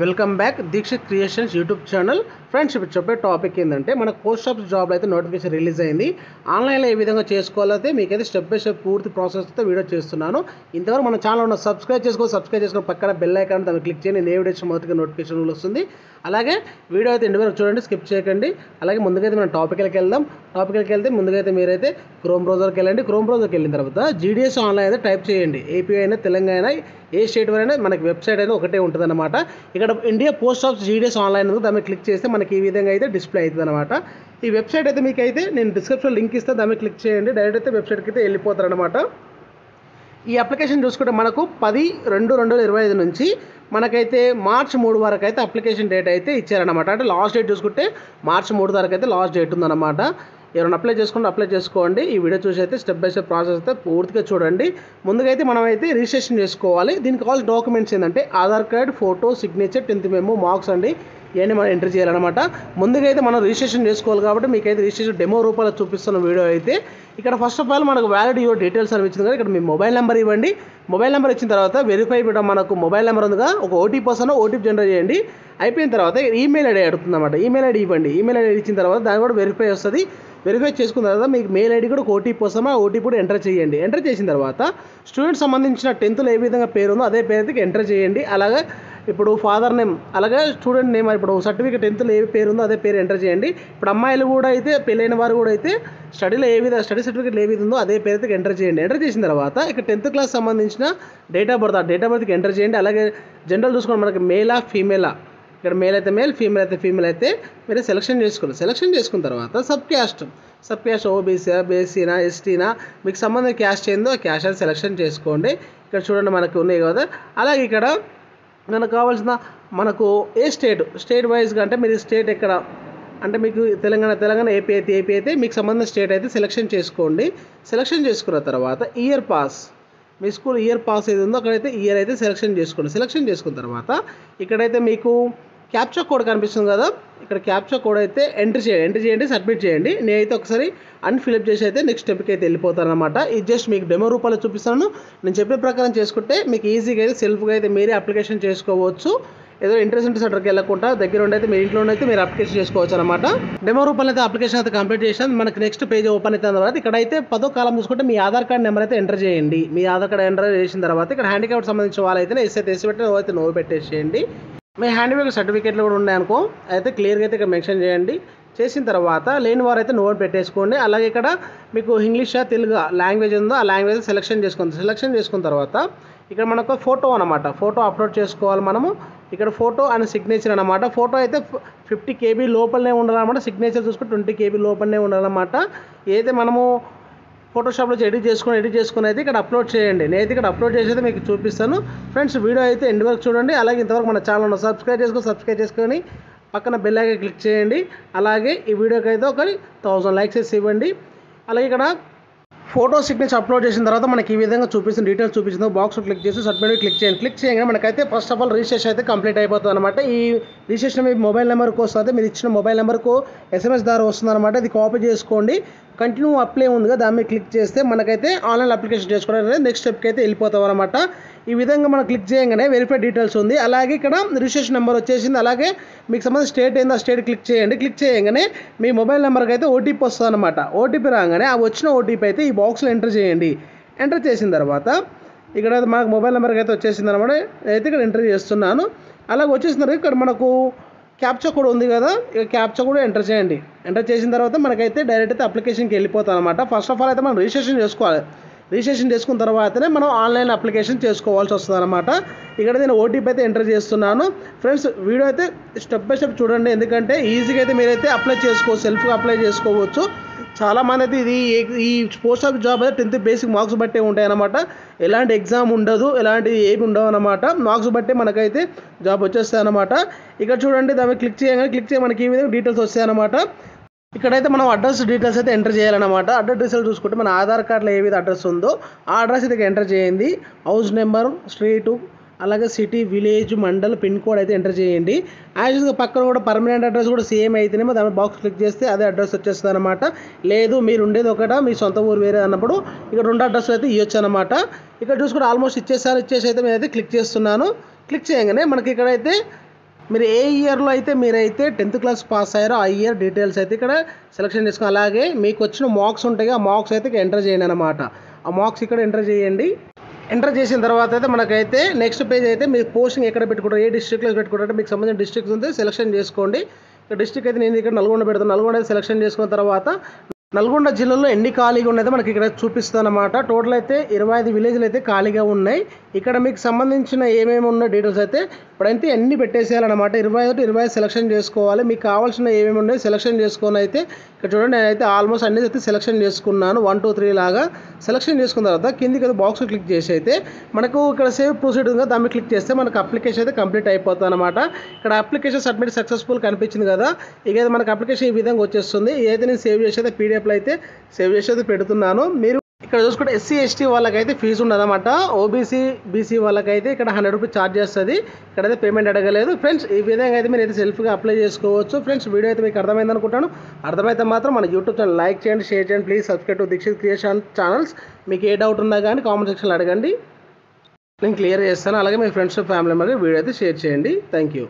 Welcome back Deekshith creations YouTube channel. Friends, ఇప్పుడు చెప్పే topic ఏంటంటే మనకు పోస్ట్ ఆఫీస్ జాబ్లో అయితే నోటిఫికేషన్ రిలీజ్ అయింది. ఆన్లైన్లో ఏ విధంగా చేసుకోవాలైతే మీకైతే స్టెప్ బై స్టెప్ పూర్తి ప్రాసెస్తో వీడియో చేస్తున్నాను. ఇంతవరకు మన ఛానల్ ఉన్న సబ్స్క్రైబ్ చేసుకొని పక్కన బెల్ ఐకాన్ దాన్ని క్లిక్ చేయండి. నేను ఏ వీడియో మొదటిగా నోటిఫికేషన్ వస్తుంది. అలాగే వీడియో అయితే ఎండ్ వరకు చూడండి, స్కిప్ చేయకండి. అలాగే ముందుకైతే మనం టాపిక్కి వెళ్దాం. టాపిక్కి వెళ్తే ముందుకైతే మీరైతే క్రోమ్ బ్రౌజర్కి వెళ్ళండి. క్రోమ్ బ్రౌజర్కి వెళ్ళిన తర్వాత జీడిఎస్ ఆన్లైన్ అయితే టైప్ చేయండి. ఏపీ అయినా తెలంగాణ ఏ స్టేట్ వరైనా మనకి వెబ్సైట్ అయితే ఒకటే ఉంటుంది అనమాట. ఇక్కడ India post office GDS online దాన్ని క్లిక్ చేస్తే మనకి ఈ విధంగా అయితే డిస్ప్లే అవుతుంది అనమాట. ఈ వెబ్సైట్ అయితే మీకు అయితే నేను డిస్క్రిప్షన్ లింక్ ఇస్తాను, దాన్ని క్లిక్ చేయండి. డైరెక్ట్ అయితే వెబ్సైట్కి అయితే వెళ్ళిపోతారు అనమాట. ఈ అప్లికేషన్ చూసుకుంటే మనకు 10/2/2025 నుంచి మనకైతే మార్చి 3 వరకు అయితే అప్లికేషన్ డేట్ అయితే ఇచ్చారనమాట. అంటే లాస్ట్ డేట్ చూసుకుంటే మార్చి 3 వరకు అయితే లాస్ట్ డేట్ ఉందన్నమాట. ఎవరైనా అప్లై చేసుకోండి. ఈ వీడియో చూసి అయితే స్టెప్ బై స్టెప్ ప్రాసెస్ అయితే పూర్తిగా చూడండి. ముందుగా అయితే మనం అయితే రిజిస్ట్రేషన్ చేసుకోవాలి. దీనికి కావాల్సిన డాక్యుమెంట్స్ ఏంటంటే Aadhaar card, photo, signature, 10th memo, marks అండి. ఇవన్నీ మనం ఎంటర్ చేయాలన్నమాట. ముందుగా అయితే మనం రిజిస్ట్రేషన్ చేసుకోవాలి కాబట్టి మీకైతే రిజిస్ట్రేషన్ డెమో రూపాయలు చూపిస్తున్న వీడియో అయితే ఇక్కడ ఫస్ట్ ఆఫ్ ఆల్ మనకు వ్యాలిడ్ యువర్ డీటెయిల్స్ అనిపించింది కదా. ఇక్కడ మీ మొబైల్ నెంబర్ ఇవ్వండి. మొబైల్ నెంబర్ ఇచ్చిన తర్వాత వెరిఫై ఇవ్వడం, మనకు మొబైల్ నెంబర్ ఉందిగా, ఒక ఓటీపీ వస్తానో ఓటీపీ జనరేట్ చేయండి. అయిపోయిన తర్వాత ఈమెయిల్ ఐడి అడుగుతుంది అన్నమాట. ఈమెయిల్ ఐడి ఇవ్వండి. ఈమెయిల్ ఐడి ఇచ్చిన తర్వాత దాన్ని కూడా వెరిఫై వస్తుంది. వెరిఫై చేసుకున్న తర్వాత మీకు మెయిల్ ఐడి కూడా ఒక ఓటీపీ వస్తామో ఆ ఓటీపీ కూడా ఎంటర్ చేయండి. ఎంటర్ చేసిన తర్వాత స్టూడెంట్ సంబంధించిన 10th ఏ విధంగా పేరు ఉందో అదే పేరు అయితే ఎంటర్ చేయండి. అలాగే ఇప్పుడు ఫాదర్ నేమ్, అలాగే స్టూడెంట్ నేమ్, ఇప్పుడు సర్టిఫికేట్ 10th ఏ పేరు ఉందో అదే పేరు ఎంటర్ చేయండి. ఇప్పుడు అమ్మాయిలు కూడా అయితే పెళ్ళైన వారు కూడా అయితే స్టడీ సర్టిఫికేట్ ఏ విధంగా ఉందో అదే పేరు అయితే ఎంటర్ చేయండి. ఎంటర్ చేసిన తర్వాత ఇక్కడ 10th క్లాస్ సంబంధించిన డేట్ ఆఫ్ బర్త్, ఆ డేట్ ఆఫ్ బర్త్కి ఎంటర్ చేయండి. అలాగే జనరల్ చూసుకోండి, మనకి మేలా ఫీమేలా, ఇక్కడ మేల్ అయితే మేల్, ఫీమేల్ అయితే మీరు సెలెక్షన్ చేసుకున్న తర్వాత సబ్ క్యాస్ట్ ఓబీసీనా ఎస్టీనా మీకు సంబంధించిన క్యాస్ట్ ఏందో ఆ క్యాస్ట్ అయితే సెలెక్షన్ చేసుకోండి. ఇక్కడ చూడండి మనకు ఉన్నాయి కదా. అలాగే ఇక్కడ మనకు కావాల్సిన మనకు ఏ స్టేట్ వైజ్గా అంటే మీరు స్టేట్ ఎక్కడ అంటే మీకు తెలంగాణ ఏపీ అయితే మీకు సంబంధించిన స్టేట్ అయితే సెలెక్షన్ చేసుకోండి. సెలెక్షన్ చేసుకున్న తర్వాత ఇయర్ పాస్, మీ స్కూల్ ఇయర్ పాస్ ఏది ఉందో అక్కడైతే ఇయర్ అయితే సెలెక్షన్ చేసుకోండి. సెలెక్షన్ చేసుకున్న తర్వాత ఇక్కడైతే మీకు క్యాప్చా కోడ్ కనిపిస్తుంది కదా, ఇక్కడ క్యాప్చా కోడ్ అయితే ఎంటర్ చేయండి, సబ్మిట్ చేయండి. నేనైతే ఒకసారి అన్ఫిలప్ చేసి అయితే నెక్స్ట్ స్టెప్కి అయితే వెళ్ళిపోతాను అనమాట. ఇది జస్ట్ మీకు డెమో రూపాయలు చూపిస్తాను. నేను చెప్పిన ప్రకారం చేసుకుంటే మీకు ఈజీగా అయితే సెల్ఫ్గా అయితే మీరే అప్లికేషన్ చేసుకోవచ్చు. ఏదో ఇంట్రెస్ట్ సెంటర్కి వెళ్ళకుండా దగ్గర ఉండి అయితే మీ ఇంట్లో అయితే మీరు అప్లికేషన్ చేసుకోవచ్చు అనమాట. డెమో రూపాయలు అయితే అప్లికేషన్ అయితే కంప్లీట్ చేసాను. మనకి నెక్స్ట్ పేజ్ ఓపెన్ అయిన తర్వాత ఇక్కడైతే 10వ కాలం చూసుకుంటే మీ ఆధార్ కార్డ్ నెంబర్ అయితే ఎంటర్ చేయండి. మీ ఆధార్ కార్డ్ ఎంటర్ చేసిన తర్వాత ఇక్కడ హ్యాండిక్యాప్ట్ సంబంధించిన వాళ్ళైతే ఎస్ అయితే ఎస్ పెట్టి అయితే నో పెట్టేసేయండి. మీ హ్యాండిక్యాప్ట్ సర్టిఫికేట్లు కూడా ఉన్నాయనుకో అయితే క్లియర్గా అయితే ఇక్కడ మెన్షన్ చేయండి. చేసిన తర్వాత లేని వారు అయితే నోట్ పెట్టేసుకోండి. అలాగే ఇక్కడ మీకు ఇంగ్లీషా తెలుగు లాంగ్వేజ్ ఉందో ఆ లాంగ్వేజ్ సెలెక్షన్ చేసుకున్న తర్వాత ఇక్కడ మనకు ఫోటో అనమాట, ఫోటో అప్లోడ్ చేసుకోవాలి మనము. ఇక్కడ ఫోటో అండ్ సిగ్నేచర్ అనమాట. ఫోటో అయితే 50 KB లోపలనే ఉండాలన్నమాట. సిగ్నేచర్ చూసుకుంటే 20 KB లోపలనే ఉండాలన్నమాట. ఏదైతే మనము ఫోటోషాప్లో ఎడిట్ చేసుకుని అయితే ఇక్కడ అప్లోడ్ చేయండి. నేనైతే ఇక్కడ అప్లోడ్ చేసి అయితే మీకు చూపిస్తాను. ఫ్రెండ్స్, వీడియో అయితే ఎండ్ వరకు చూడండి. అలాగే ఇంతవరకు మన ఛానల్ సబ్స్క్రైబ్ చేసుకొని పక్కన బెల్ ఐకాన్ క్లిక్ చేయండి. అలాగే ఈ వీడియోకి అయితే ఒక 1000 లైక్స్ ఇవ్వండి. అలాగే ఇక్కడ ఫోటో సిగ్నేచర్ అప్లోడ్ చేసిన తర్వాత మనకి ఈ విధంగా డీటెయిల్స్ చూపించింది. బాక్స్ క్లిక్ చేసి సబ్మిట్ క్లిక్ చేయగానే మనకైతే ఫస్ట్ ఆఫ్ ఆల్ రిజిస్ట్రేషన్ అయితే కంప్లీట్ అయిపోతుంది అనమాట. ఈ రిజిస్ట్రేషన్ మీ మొబైల్ నెంబర్కి వస్తుంది. మీరు ఇచ్చిన మొబైల్ నెంబర్కు SMS ద్వారా వస్తుంది అనమాట. ఇది కాపీ చేసుకోండి. కంటిన్యూ అప్లై ఉందిగా, దాని మీద క్లిక్ చేస్తే మనకైతే ఆన్లైన్ అప్లికేషన్ చేసుకోవడానికి నెక్స్ట్ స్టెప్కి అయితే వెళ్ళిపోతాం అనమాట. ఈ విధంగా మనం క్లిక్ చేయగానే వెరిఫై డీటెయిల్స్ ఉంది. అలాగే ఇక్కడ రిజిస్ట్రేషన్ నెంబర్ వచ్చేసింది. అలాగే మీకు సంబంధించిన స్టేట్ ఏందో ఆ స్టేట్ క్లిక్ చేయండి. క్లిక్ చేయగానే మీ మొబైల్ నెంబర్కి అయితే ఓటీపీ వస్తుంది అనమాట. ఓటీపీ రాగానే ఆ వచ్చిన ఓటీపీ అయితే ఈ బాక్స్లో ఎంటర్ చేయండి. ఎంటర్ చేసిన తర్వాత ఇక్కడ మనకు మొబైల్ నెంబర్కి అయితే వచ్చేసింది అనమాట. అయితే ఇక్కడ ఎంటర్ చేస్తున్నాను. అలాగే వచ్చేసిన తర్వాత ఇక్కడ మనకు క్యాప్చా కోడ్ ఉంది కదా, ఇక క్యాప్చా కూడా ఎంటర్ చేయండి. ఎంటర్ చేసిన తర్వాత మనకైతే డైరెక్ట్ అయితే అప్లికేషన్కి వెళ్ళిపోతాం అనమాట. ఫస్ట్ ఆఫ్ ఆల్ అయితే మనం రిజిస్ట్రేషన్ చేసుకోవాలి. రిజిస్ట్రేషన్ చేసుకున్న తర్వాతనే మనం ఆన్లైన్ అప్లికేషన్ చేసుకోవాల్సి వస్తుంది అనమాట. ఇక్కడ నేను ఓటీపీ అయితే ఎంటర్ చేస్తున్నాను. ఫ్రెండ్స్, వీడియో అయితే స్టెప్ బై స్టెప్ చూడండి. ఎందుకంటే ఈజీగా అయితే మీరైతే సెల్ఫ్గా అప్లై చేసుకోవచ్చు. చాలామంది అయితే ఈ పోస్ట్ ఆఫీస్ జాబ్ అయితే 10th బేసిక్ మార్క్స్ బట్టే ఉంటాయి అన్నమాట. ఎలాంటి ఎగ్జామ్ ఉండదు, ఎలాంటి ఏమి ఉండవు అన్నమాట. మార్క్స్ బట్టే మనకైతే జాబ్ వచ్చేస్తాయి అన్నమాట. ఇక్కడ చూడండి, దాన్ని క్లిక్ చేయ మనకి ఈ విధంగా డీటెయిల్స్ వస్తాయి అన్నమాట. ఇక్కడైతే మనం అడ్రస్ డీటెయిల్స్ అయితే ఎంటర్ చేయాలన్నమాట. అడ్రస్ డీటెయిల్స్ చూసుకుంటే మన ఆధార్ కార్డులో ఏ విధంగా అడ్రస్ ఉందో ఆ అడ్రస్ అయితే ఎంటర్ చేయండి. హౌస్ నెంబర్, స్ట్రీటు, అలాగే city, village, mandal, pin code అయితే ఎంటర్ చేయండి. యాక్చువల్గా పక్కన కూడా పర్మనెంట్ అడ్రస్ కూడా సేమ్ అయితేనేమో దాని బాక్స్ క్లిక్ చేస్తే అదే అడ్రస్ వచ్చేస్తుంది అనమాట. లేదు మీరు ఉండేది ఒకట, మీ సొంత ఊరు వేరే అన్నప్పుడు ఇక్కడ 2 అడ్రస్లు అయితే ఇవ్వచ్చు అనమాట. ఇక్కడ చూసుకుంటే ఆల్మోస్ట్ ఇచ్చేసి అయితే నేనైతే క్లిక్ చేస్తున్నాను. క్లిక్ చేయగానే మనకి ఇక్కడైతే మీరు ఏ ఇయర్లో అయితే మీరైతే 10th క్లాస్ పాస్ అయ్యారో ఆ ఇయర్ డీటెయిల్స్ అయితే ఇక్కడ సెలెక్షన్ చేసుకుని, అలాగే మీకు వచ్చిన మార్క్స్ ఉంటాయి, ఆ మార్క్స్ అయితే ఎంటర్ చేయండి అనమాట. ఆ మార్క్స్ ఇక్కడ ఎంటర్ చేయండి. ఎంటర్ చేసిన తర్వాత అయితే మనకైతే నెక్స్ట్ పేజ్ అయితే మీరు పోస్టింగ్ ఎక్కడ పెట్టుకుంటారు, ఏ డిస్ట్రిక్ట్లో పెట్టుకుంటారంటే మీకు సంబంధించిన డిస్ట్రిక్ట్స్ ఉంటే సెలెక్షన్ చేసుకోండి. ఇక్కడ డిస్ట్రిక్ట్ అయితే నేను ఇక్కడ నల్గొండ పెడతాను. నల్గొండ అయితే సెలెక్షన్ చేసుకున్న తర్వాత నల్గొండ జిల్లాలో ఎన్ని ఖాళీగా ఉన్నదో మనకి ఇక్కడ చూపిస్తుంది అనమాట. టోటల్ అయితే 25 విలేజ్లు అయితే ఖాళీగా ఉన్నాయి. ఇక్కడ మీకు సంబంధించిన ఏమేమి ఉన్న డీటెయిల్స్ అయితే ఇప్పుడైతే అన్ని పెట్టేసేయాలన్నమాట. 25 సెలెక్షన్ చేసుకోవాలి. మీకు కావాల్సిన ఏమేమి ఉన్నాయో సెలెక్షన్ చేసుకొని అయితే ఇక్కడ చూడండి, నేనైతే ఆల్మోస్ట్ అన్ని అయితే సెలెక్షన్ చేసుకున్నాను. 1 2 3 లాగా సెలెక్షన్ చేసుకున్న తర్వాత కిందికి అయితే బాక్స్ క్లిక్ చేసి అయితే మనకు ఇక్కడ సేవ్ ప్రొసీడ్ ఉందో దాన్ని క్లిక్ చేస్తే మనకు అప్లికేషన్ అయితే కంప్లీట్ అయిపోతుంది అనమాట. ఇక్కడ అప్లికేషన్ సబ్మిట్ సక్సెస్ఫుల్ కనిపించింది కదా, ఇక మనకు అప్లికేషన్ ఈ విధంగా వచ్చేస్తుంది. ఏదైతే నేను సేవ్ చేసేది పీడిఎఫ్లో అయితే సేవ్ చేసి అయితే పెడుతున్నాను. మీరు ఇక్కడ చూసుకుంటే SC ST వాళ్ళకైతే ఫీజు ఉండదన్నమాట. OBC BC వాళ్ళకైతే ఇక్కడ 100 రూపీస్ ఛార్జ్ చేస్తుంది. ఇక్కడైతే పేమెంట్ అడగలేదు ఫ్రెండ్స్. ఈ విధంగా అయితే మీరు అయితే సెల్ఫ్గా అప్లై చేసుకోవచ్చు ఫ్రెండ్స్. వీడియో అయితే మీకు అర్థమైంది అనుకుంటాను. అర్థమైతే మాత్రం మన యూట్యూబ్ ఛానల్ లైక్ చేయండి, షేర్ చేయండి. Please subscribe to Deekshith creation channels. మీకు ఏ డౌట్ ఉన్నా కానీ కామెంట్ సెక్షన్లో అడగండి, నేను క్లియర్ చేస్తాను. అలాగే మీ ఫ్రెండ్స్ ఫ్యామిలీ మెంబర్కి వీడియో అయితే షేర్ చేయండి. Thank you.